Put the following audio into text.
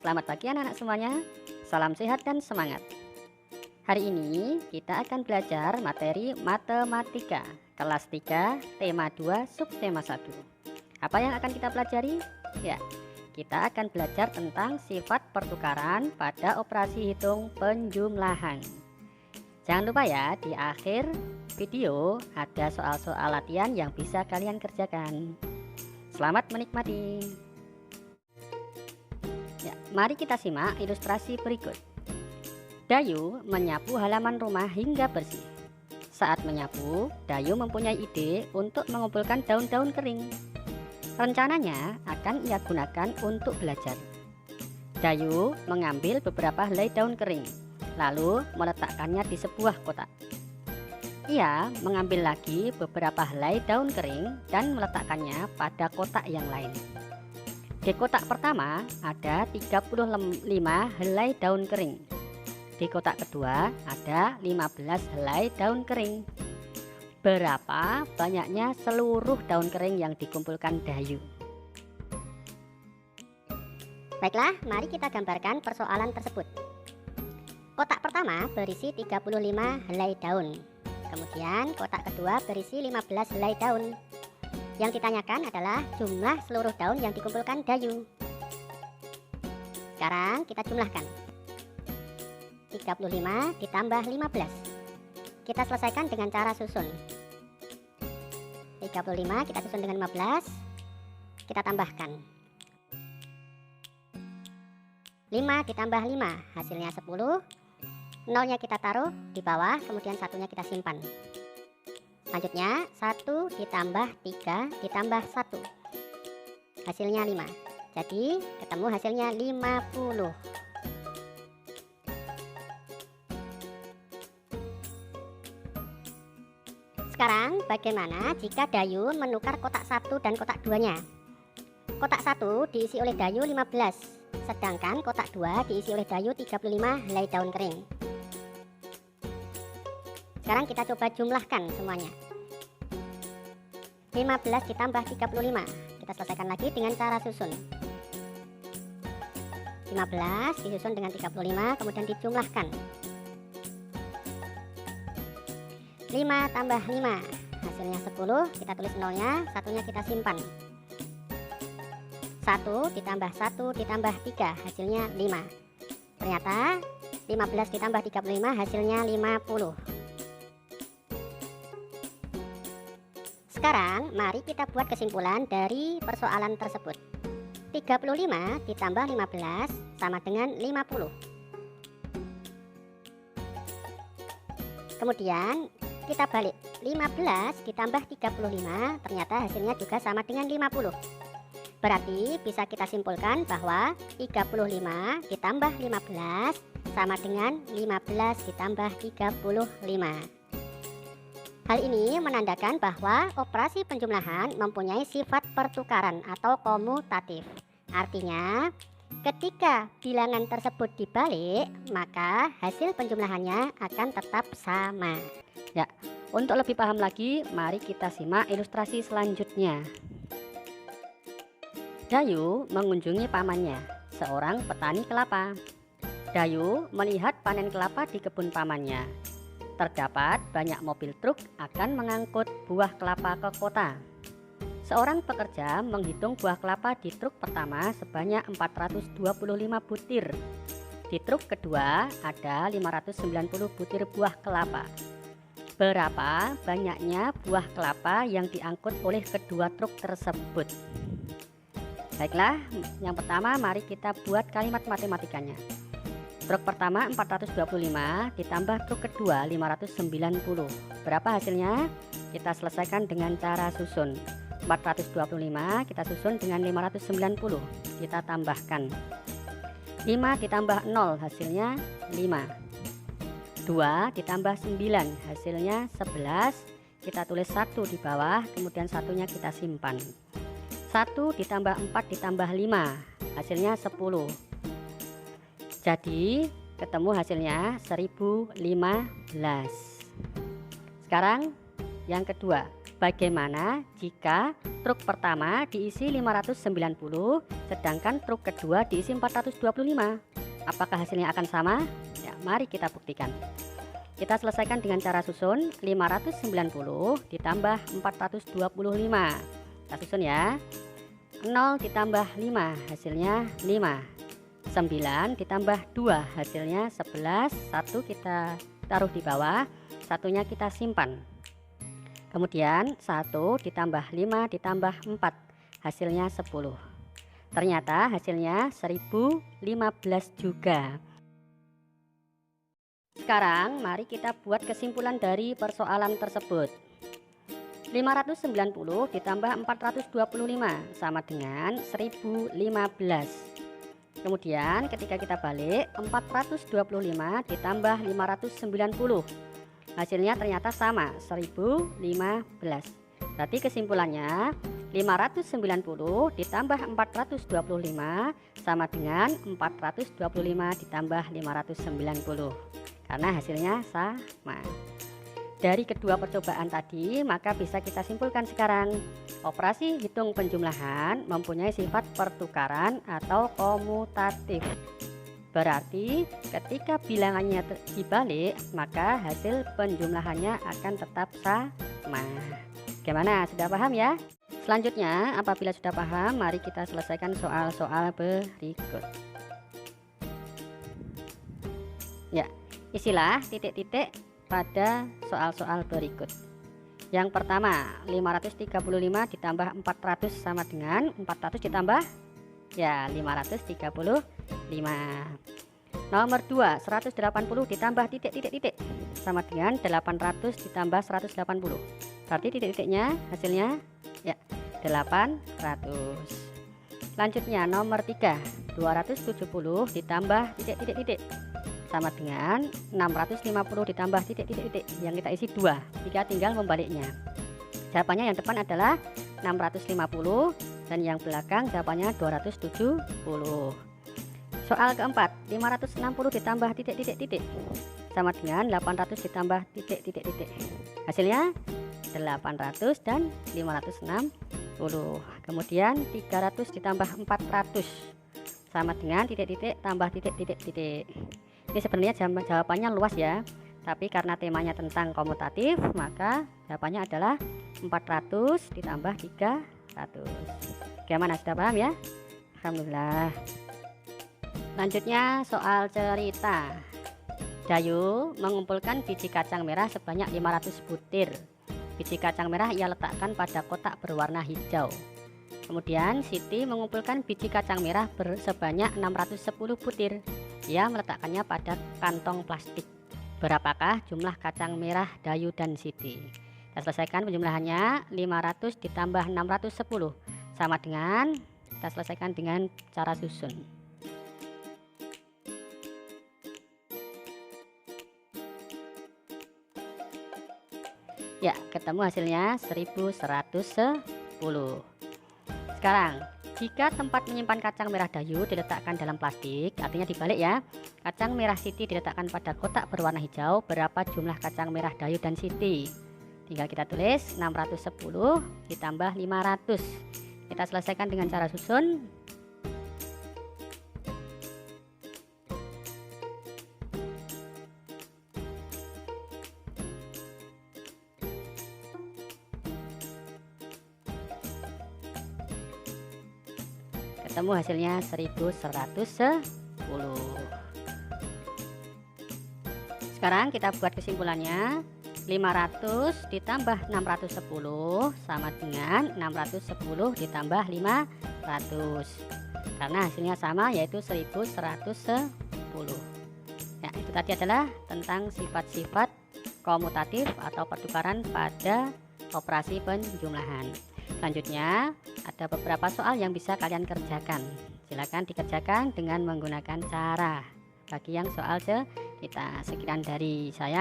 Selamat pagi anak-anak semuanya. Salam sehat dan semangat. Hari ini kita akan belajar materi matematika kelas 3 tema 2 subtema 1. Apa yang akan kita pelajari? Ya, kita akan belajar tentang sifat pertukaran pada operasi hitung penjumlahan. Jangan lupa ya, di akhir video ada soal-soal latihan yang bisa kalian kerjakan. Selamat menikmati. Ya, mari kita simak ilustrasi berikut. Dayu menyapu halaman rumah hingga bersih. Saat menyapu, Dayu mempunyai ide untuk mengumpulkan daun-daun kering. Rencananya akan ia gunakan untuk belajar. Dayu mengambil beberapa helai daun kering, lalu meletakkannya di sebuah kotak. Ia mengambil lagi beberapa helai daun kering dan meletakkannya pada kotak yang lain. Di kotak pertama ada 35 helai daun kering. Di kotak kedua ada 15 helai daun kering. Berapa banyaknya seluruh daun kering yang dikumpulkan Dayu? Baiklah, mari kita gambarkan persoalan tersebut. Kotak pertama berisi 35 helai daun. Kemudian kotak kedua berisi 15 helai daun. Yang ditanyakan adalah jumlah seluruh daun yang dikumpulkan Dayu. Sekarang kita jumlahkan. 35 ditambah 15. Kita selesaikan dengan cara susun. 35 kita susun dengan 15. Kita tambahkan. 5 ditambah 5 hasilnya 10. Nolnya kita taruh di bawah, kemudian satunya kita simpan. Selanjutnya 1 ditambah 3 ditambah 1 hasilnya 5. Jadi ketemu hasilnya 50. Sekarang bagaimana jika Dayu menukar kotak 1 dan kotak 2-nya? Kotak 1 diisi oleh Dayu 15, sedangkan kotak 2 diisi oleh Dayu 35 helai daun kering. Sekarang kita coba jumlahkan semuanya. 15 ditambah 35. Kita selesaikan lagi dengan cara susun. 15 disusun dengan 35, kemudian dijumlahkan. 5 tambah 5 hasilnya 10. Kita tulis nolnya, satunya kita simpan. 1 ditambah 1 ditambah 3 hasilnya 5. Ternyata 15 ditambah 35 hasilnya 50. Sekarang mari kita buat kesimpulan dari persoalan tersebut. 35 ditambah 15 sama dengan 50. Kemudian kita balik, 15 ditambah 35 ternyata hasilnya juga sama dengan 50. Berarti bisa kita simpulkan bahwa 35 ditambah 15 sama dengan 15 ditambah 35. Hal ini menandakan bahwa operasi penjumlahan mempunyai sifat pertukaran atau komutatif. Artinya, ketika bilangan tersebut dibalik, maka hasil penjumlahannya akan tetap sama. Ya, untuk lebih paham lagi, mari kita simak ilustrasi selanjutnya. Dayu mengunjungi pamannya, seorang petani kelapa. Dayu melihat panen kelapa di kebun pamannya. Terdapat banyak mobil truk akan mengangkut buah kelapa ke kota. Seorang pekerja menghitung buah kelapa di truk pertama sebanyak 425 butir. Di truk kedua ada 590 butir buah kelapa. Berapa banyaknya buah kelapa yang diangkut oleh kedua truk tersebut? Baiklah, yang pertama mari kita buat kalimat matematikanya. Truk pertama 425 ditambah truk kedua 590. Berapa hasilnya? Kita selesaikan dengan cara susun. 425 kita susun dengan 590. Kita tambahkan. 5 ditambah 0 hasilnya 5. 2 ditambah 9 hasilnya 11. Kita tulis 1 di bawah, kemudian satunya kita simpan. 1 ditambah 4 ditambah 5 hasilnya 10. Jadi ketemu hasilnya 1015. Sekarang yang kedua, Bagaimana jika truk pertama diisi 590 sedangkan truk kedua diisi 425? Apakah hasilnya akan sama? Ya, mari kita buktikan. Kita selesaikan dengan cara susun. 590 ditambah 425. Kita susun ya. 0 ditambah 5 hasilnya 5. 9 ditambah 2 hasilnya 11. 1 kita taruh di bawah, satunya kita simpan. Kemudian 1 ditambah 5 ditambah 4 hasilnya 10. Ternyata hasilnya 1015 juga. Sekarang mari kita buat kesimpulan dari persoalan tersebut. 590 ditambah 425 sama dengan 1015. Kemudian ketika kita balik, 425 ditambah 590 hasilnya ternyata sama, 1015. Berarti kesimpulannya 590 ditambah 425 sama dengan 425 ditambah 590, karena hasilnya sama. Dari kedua percobaan tadi, maka bisa kita simpulkan sekarang, operasi hitung penjumlahan mempunyai sifat pertukaran atau komutatif. Berarti ketika bilangannya dibalik, maka hasil penjumlahannya akan tetap sama. Bagaimana? Sudah paham ya? Selanjutnya, apabila sudah paham, mari kita selesaikan soal-soal berikut. Ya, isilah titik-titik pada soal-soal berikut. Yang pertama, 535 ditambah 400 sama dengan 400 ditambah ya 535. Nomor 2, 180 ditambah titik-titik sama dengan 800 ditambah 180. Berarti titik-titiknya hasilnya ya 800. Selanjutnya nomor 3, 270 ditambah titik-titik sama dengan 650 ditambah titik-titik yang kita isi 2. Jika tinggal membaliknya. Jawabannya yang depan adalah 650 dan yang belakang jawabannya 270. Soal keempat, 560 ditambah titik-titik sama dengan 800 ditambah titik-titik. Hasilnya 800 dan 560. Kemudian 300 ditambah 400 sama dengan titik-titik tambah titik-titik. Ini sebenarnya jawabannya luas ya, tapi karena temanya tentang komutatif, maka jawabannya adalah 400 ditambah 300. Bagaimana, sudah paham ya? Alhamdulillah. Lanjutnya soal cerita. Dayu mengumpulkan biji kacang merah sebanyak 500 butir. Biji kacang merah ia letakkan pada kotak berwarna hijau. Kemudian Siti mengumpulkan biji kacang merah sebanyak 610 butir. Ia meletakkannya pada kantong plastik. Berapakah jumlah kacang merah Dayu dan Siti? Kita selesaikan penjumlahannya. 500 ditambah 610 sama dengan, kita selesaikan dengan cara susun. Ya, ketemu hasilnya 1110. Sekarang, jika tempat menyimpan kacang merah Dayu diletakkan dalam plastik, artinya dibalik ya. Kacang merah Siti diletakkan pada kotak berwarna hijau, berapa jumlah kacang merah Dayu dan Siti? Tinggal kita tulis 610 ditambah 500. Kita selesaikan dengan cara susun. Ketemu hasilnya 1110. Sekarang kita buat kesimpulannya. 500 ditambah 610 sama dengan 610 ditambah 500. Karena hasilnya sama, yaitu 1110. Ya, itu tadi adalah tentang sifat-sifat komutatif atau pertukaran pada operasi penjumlahan. Selanjutnya ada beberapa soal yang bisa kalian kerjakan. Silakan dikerjakan dengan menggunakan cara bagi yang soal cerita. Sekian dari saya.